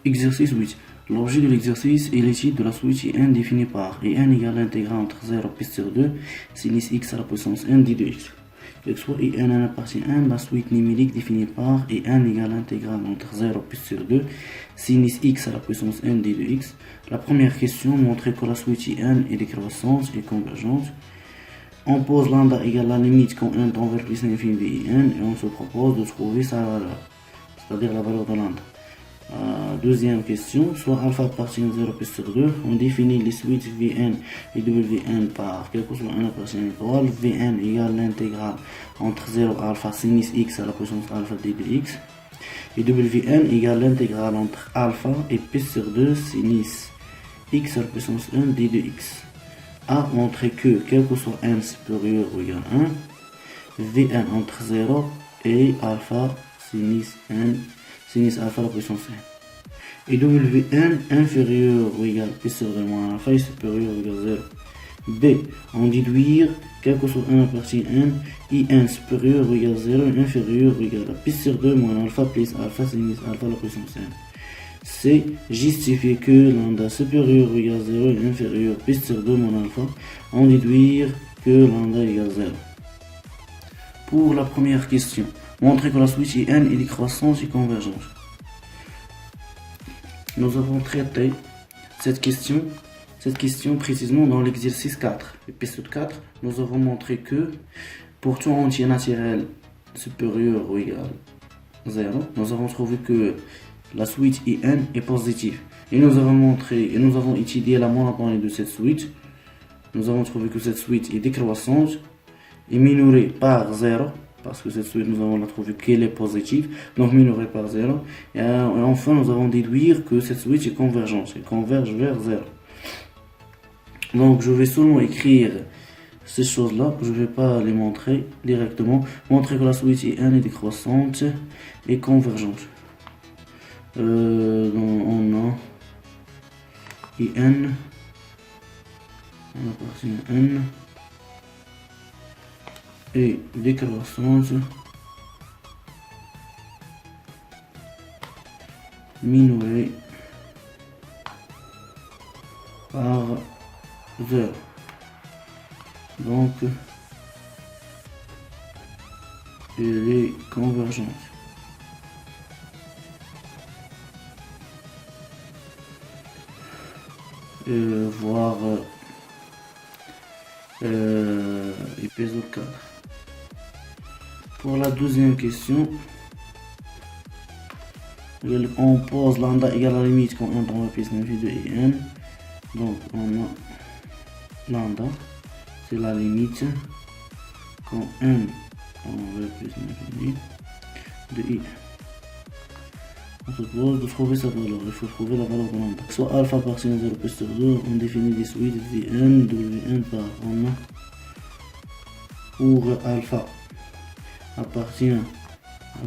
Exercice 8. L'objet de l'exercice est l'étude de la suite IN définie par IN égale l'intégrale entre 0 plus sur 2 sinus x à la puissance n d de x. Que soit IN à la partie 1, la suite numérique définie par IN égale l'intégrale entre 0 plus sur 2 sinus x à la puissance n d de x. La première question montrait que la suite IN est décroissante et convergente. On pose lambda égale la limite quand n tend vers plus l'infini de IN et on se propose de trouver sa valeur, c'est-à-dire la valeur de lambda. Deuxième question, soit alpha appartient à 0 plus sur 2, on définit les suites Vn et Wn par quelque chose n appartient à l'étoile, Vn égale l'intégrale entre 0 alpha sinus x à la puissance alpha d de x, et Wn égale l'intégrale entre alpha et plus sur 2 sinus x à la puissance 1 d de x. A montre que, quel que soit n supérieur ou égal à 1, Vn entre 0 et alpha sinus alpha à la puissance n. Et Wn inférieur ou égal à plus sur 2 moins alpha est supérieur ou égal à 0. B. On déduire, quel que soit n appartient à n, In supérieur ou égal à 0 inférieur ou égal à plus sur 2 moins alpha plus alpha sinus alpha à la puissance n. C. Justifier que lambda supérieur ou égal à 0 est inférieur plus sur 2 moins alpha. On déduire que lambda égale 0. Pour la première question, montrer que la suite IN est décroissante et convergente. Nous avons traité cette question précisément dans l'exercice 4. Épisode 4, nous avons montré que pour tout entier naturel supérieur ou égal à 0, nous avons trouvé que la suite IN est positive. Et nous avons étudié la monotonie de cette suite. Nous avons trouvé que cette suite est décroissante et minorée par 0. Parce que cette suite, nous avons trouvé qu'elle est positive, donc minorée par 0. Et enfin, nous avons déduire que cette suite est convergente, elle converge vers 0. Donc, je vais seulement écrire ces choses-là, je ne vais pas les montrer directement. Montrer que la suite IN est décroissante et convergente. Donc, on a IN, on appartient à N. Et décroissance minorée par 0. Donc, elle est convergente. Voir épisode 4. Pour la deuxième question, on pose lambda égale à la limite quand n tend vers plus l'infini de IN. Donc on a lambda, c'est la limite quand n tend vers plus l'infini de IN. On se pose de trouver sa valeur, il faut trouver la valeur de lambda. Soit alpha appartient à 0 plus sur 2, on définit des suites Vn, Wn par on a pour alpha appartient à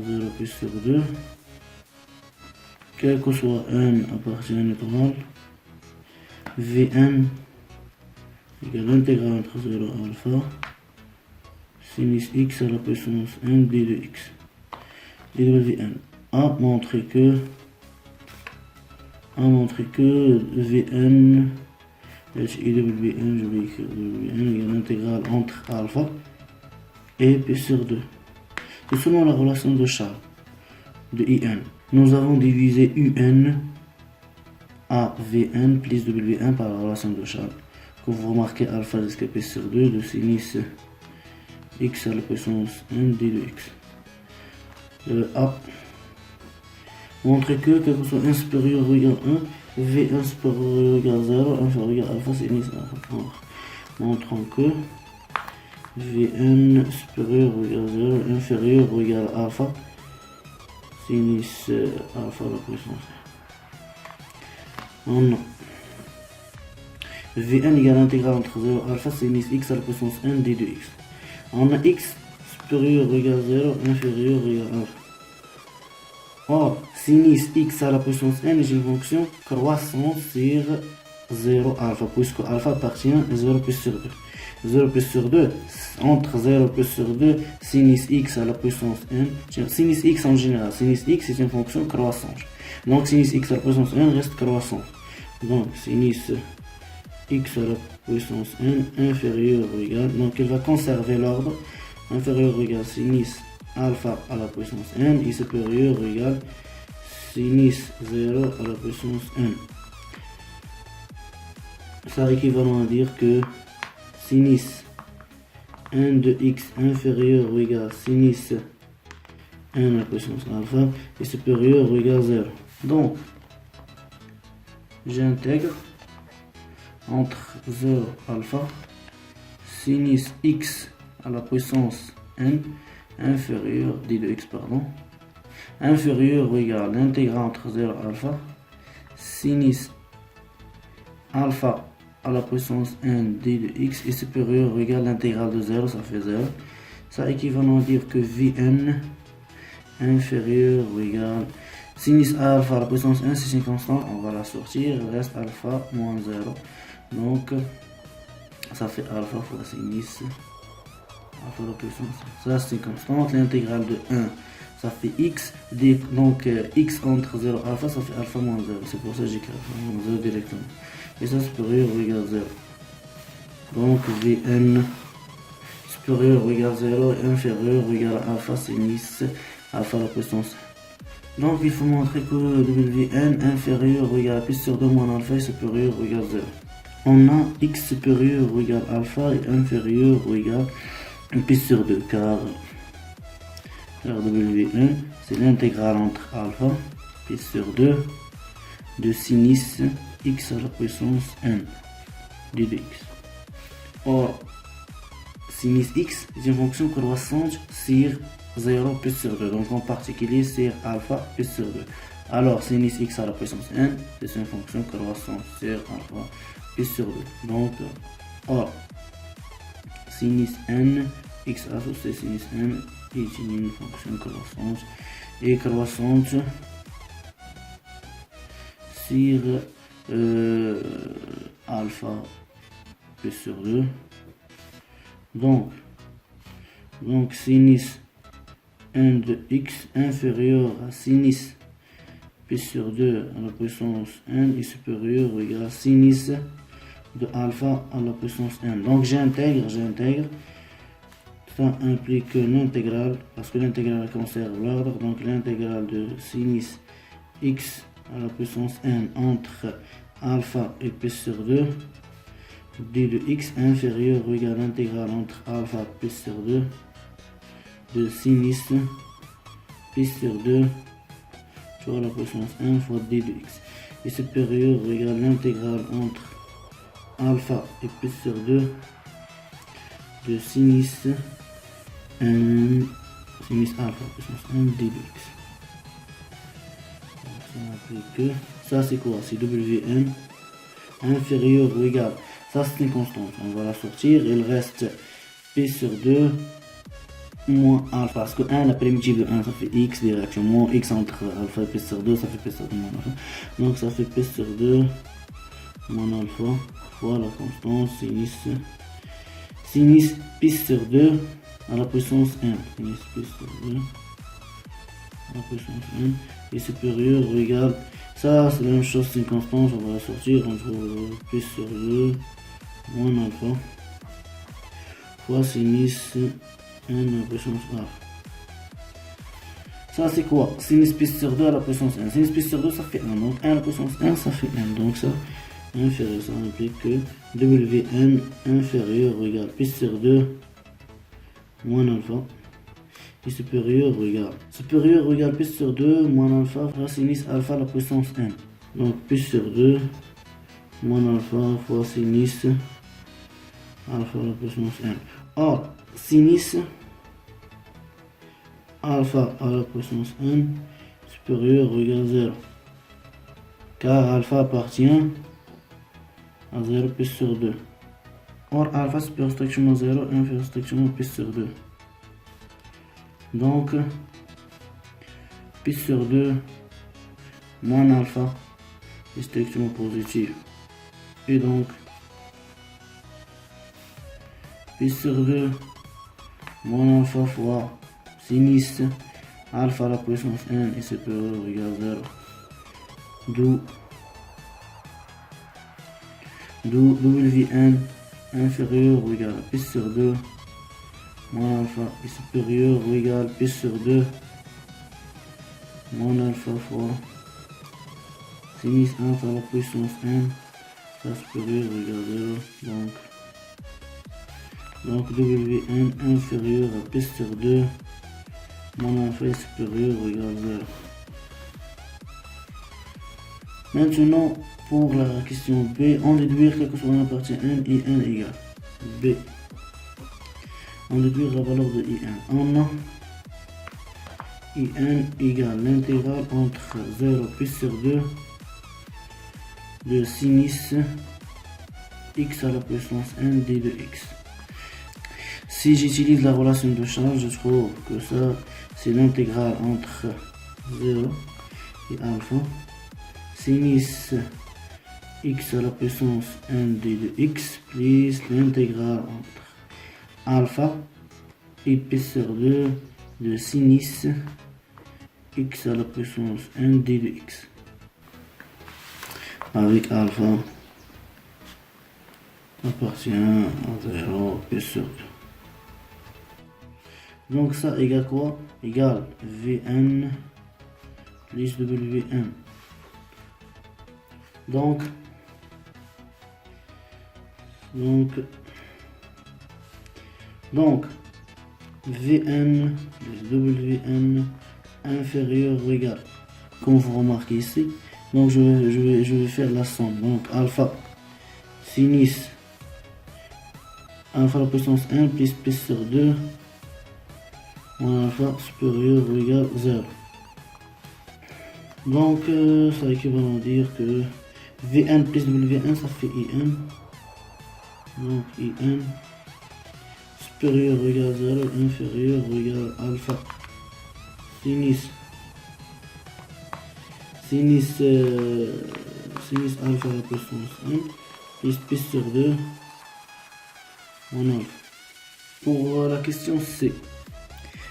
0 plus sur 2, quel que soit n appartient à l'étoile, Vn égale l'intégrale entre 0 et alpha sinus x à la puissance n d de x. Et Vn a montré que Vn et Wn, je vais écrire Wn égale l'intégrale entre alpha et p sur 2. C'est selon la relation de Charles de IN. Nous avons divisé UN à Vn plus Wn par la relation de Charles. Que vous remarquez alpha jusqu'à p sur 2 de sinus x à la puissance n d de x. A montre que quel que soit 1 supérieur ou égal à 1, V1 supérieur ou égal à 0, inférieur ou égal à alpha sinus alpha. Montrons que Vn supérieur ou égal à 0, inférieur ou égal à alpha sinus alpha à la puissance. On a Vn égale l'intégrale entre 0 alpha sinus x à la puissance n d de x. On a x supérieur ou égal à 0, inférieur ou égal à alpha. Or, sinus x à la puissance n est une fonction croissante sur 0 alpha, puisque alpha appartient à 0 plus sur 2. 0 plus sur 2, entre 0 plus sur 2, sinus x à la puissance n. Sinus x en général, sinus x c'est une fonction croissante. Donc sinus x à la puissance n reste croissant. Donc sinus x à la puissance n inférieur ou égal, donc il va conserver l'ordre inférieur ou égal sinus alpha à la puissance n et supérieur ou égal sinus 0 à la puissance n. Ça équivalent à dire que sinus n de x inférieur ou égal sinus n à la puissance alpha est supérieur ou égal 0. Donc, j'intègre entre 0 alpha sinus x à la puissance n inférieur, d de x pardon, inférieur ou égal l'intégrale entre 0 alpha sinus alpha à la puissance n d de x est supérieur ou égal l'intégrale de 0, ça fait 0. Ça équivalent à dire que Vn inférieur ou égal sinus alpha à la puissance n, c'est une constante, on va la sortir, il reste alpha moins 0. Donc ça fait alpha fois sinus alpha à la puissance. Ça c'est une constante, l'intégrale de 1 ça fait x, donc x entre 0 alpha ça fait alpha moins 0, c'est pour ça que j'écris alpha moins 0 directement. Et ça supérieur ou égal 0. Donc Vn supérieur ou égal 0 et inférieur ou égal alpha sinus alpha à la puissance. Donc il faut montrer que Wn inférieur ou égal plus sur 2 moins alpha est supérieur ou égal 0. On a x supérieur ou égal alpha et inférieur ou égal plus sur 2 car Wn c'est l'intégrale entre alpha plus sur 2 de sinus x à la puissance n d de x. Or, sinus x est une fonction croissante sur 0 plus sur 2, donc en particulier sur alpha plus sur 2. Alors, sinus x à la puissance n, c'est une fonction croissante sur alpha plus sur 2. Donc, or, sinus n, x associé sinus n, est une fonction croissante et croissante sur alpha plus sur 2. Donc sinus n de x inférieur à sinus plus sur 2 à la puissance n est supérieur ou égal à sinus de alpha à la puissance n. Donc j'intègre, ça implique l'intégrale, parce que l'intégrale conserve l'ordre, donc l'intégrale de sinus x à la puissance n entre alpha et plus sur 2 d de x inférieur ou égal l'intégrale entre alpha plus sur 2 de sinus plus sur 2 sur la puissance n fois d de x est supérieur ou égal l'intégrale entre alpha et plus sur 2 de sinus n sinus alpha puissance n d de x. Ça c'est quoi? C'est Wn inférieur ou égal, ça c'est une constante, on va la sortir, il reste p sur 2 moins alpha, parce que 1 la primitive de 1 ça fait x direction, moins x entre alpha et p sur 2 ça fait p sur 2 moins alpha, donc ça fait p sur 2 moins alpha fois la constante sinus p sur 2 à la puissance n, sinus p sur 2 à la puissance n est supérieur ou égal, ça c'est la même chose, c'est une constante, on va la sortir, on trouve p sur 2 moins alpha fois sinus n à la puissance alpha. Ça c'est quoi? Sinus p sur 2 à la puissance n, sinus p sur 2 ça fait 1, donc 1 à la puissance n ça fait n, donc ça inférieur, ça implique que Wn inférieur ou égal p sur 2 moins alpha est supérieur ou égal p sur 2 moins alpha fois sinus alpha à la puissance n. Donc p sur 2 moins alpha fois sinus alpha à la puissance n. Or, sinus alpha à la puissance n supérieur ou égal 0. Car alpha appartient à 0 p sur 2. Or, alpha supérieur strictement 0 inférieur strictement p sur 2. Donc, p sur 2 moins alpha est strictement positif. Et donc, pi sur 2 moins alpha fois sinus alpha à la puissance n est supérieur ou égal à 0. D'où Wn inférieur ou égal à pi sur 2 moins alpha est supérieur ou égal à pi sur 2 moins alpha fois sinus alpha à la puissance n supérieur ou égal à 0. Donc Wn inférieur à pi sur 2 moins alpha est supérieur ou égal à 0. Maintenant, pour la question B, on déduire quelle que soit la partie n et n égale. B. On déduire la valeur de IN. On a IN égale l'intégrale entre 0 pi sur 2 de sinus x à la puissance n d de x. Si j'utilise la relation de charge, je trouve que ça, c'est l'intégrale entre 0 et alpha. Sinus x à la puissance n d de x plus l'intégrale entre alpha et pi sur 2 de sinus x à la puissance n d de x. Avec alpha appartient à 0 pi sur 2. Donc ça égale quoi? Égale Vn plus Wn. Donc Vn plus Wn inférieur ou égal, comme vous remarquez ici. Donc je vais faire la somme. Donc alpha sinus alpha à la puissance 1 plus pi sur 2 moins alpha supérieur ou égal à 0. Donc ça équivaut à dire que Vn plus Wn ça fait In. Donc In supérieur ou égal à 0, inférieur ou égal à alpha sinus alpha à la puissance 1 plus pi sur 2 moins alpha. Pour la question C,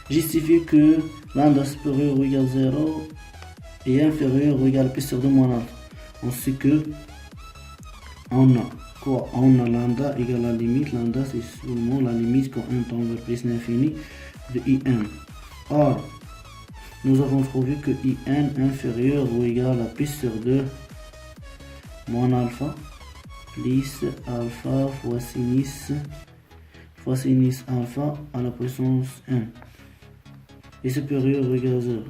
justifie que lambda supérieur ou égal à 0 et inférieur ou égal à pi sur 2 moins alpha. On sait que on a quoi? On a lambda égale à la limite. Lambda c'est seulement la limite quand n tend vers plus l'infini de In. Or, nous avons trouvé que In inférieur ou égal à pi sur 2 moins alpha plus alpha fois sinus alpha à la puissance n est supérieur ou égal à 0.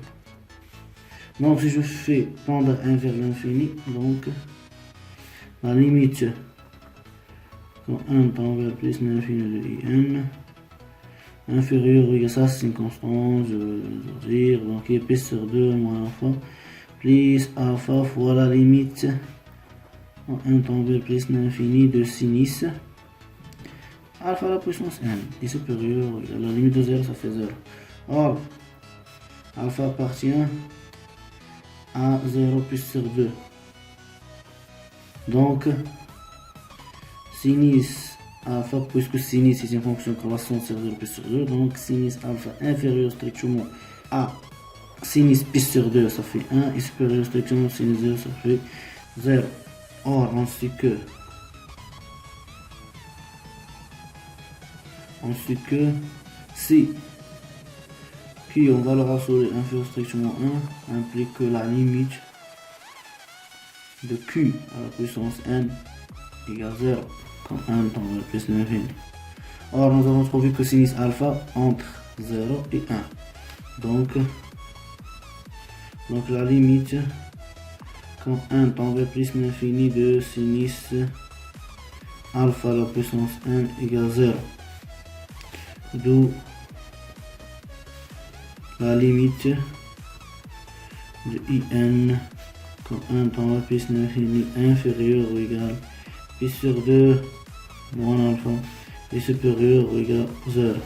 Donc si je fais tendre 1 vers l'infini, donc la limite quand 1 tend vers plus l'infini de In inférieur ou égal à ça, c'est une constante, je veux dire, donc il est pi sur 2 moins alpha plus alpha fois la limite quand 1 tend vers plus l'infini de sinus alpha à la puissance n est supérieur ou égal à la limite de 0, ça fait 0. Or, alpha appartient à 0 pi sur 2. Donc, sinus alpha, puisque sinus c'est une fonction croissante sur 0 pi sur 2, donc sinus alpha inférieur strictement à sinus pi sur 2, ça fait 1, et supérieur strictement à sinus 0, ça fait 0. Or, on sait que si Q en valeur absolue inférieure strictement 1 implique que la limite de Q à la puissance n égale 0 quand 1 tend vers plus l'infini. Or, nous avons trouvé que sinus alpha entre 0 et 1. Donc la limite quand 1 tend vers plus l'infini de sinus alpha à la puissance n égale 0. D'où la limite de In quand 1 tend vers plus l'infini inférieur ou égal à pi sur 2 moins alpha est supérieur ou égal à 0.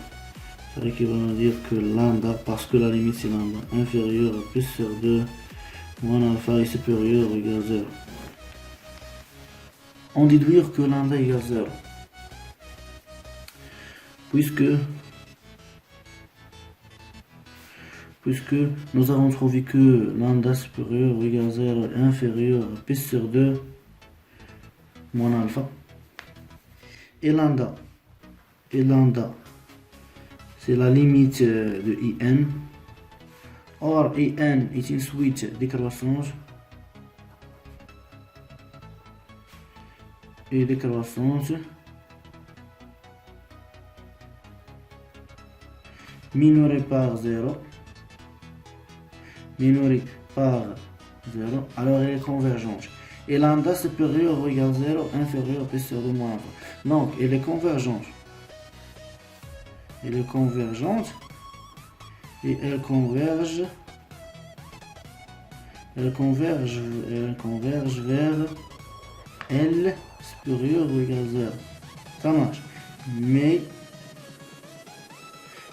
Ça équivaut à dire que lambda, parce que la limite c'est lambda, inférieur à pi sur 2 moins alpha est supérieur ou égal à 0. en déduire que lambda égale 0. Puisque nous avons trouvé que lambda supérieur ou égal 0 est inférieur à p sur 2 moins alpha. Et lambda, c'est la limite de IN. Or, IN est une suite décroissante et décroissante minorée par 0. Alors elle est convergente. Et lambda supérieur ou égal 0 inférieur à p sur 2 moins alpha. Donc, elle est convergente. Et elle converge vers L supérieur ou égal 0. Ça marche. Mais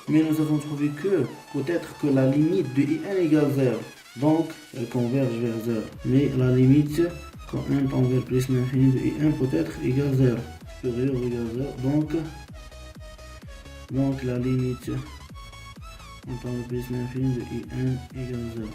nous avons trouvé que peut-être que la limite de IN égale 0. Donc, elle converge vers 0. Mais la limite, quand n tend vers plus l'infini de IN peut être égale 0. Supérieur ou égal 0. Donc la limite en temps de plus l'infini de IN égale 0.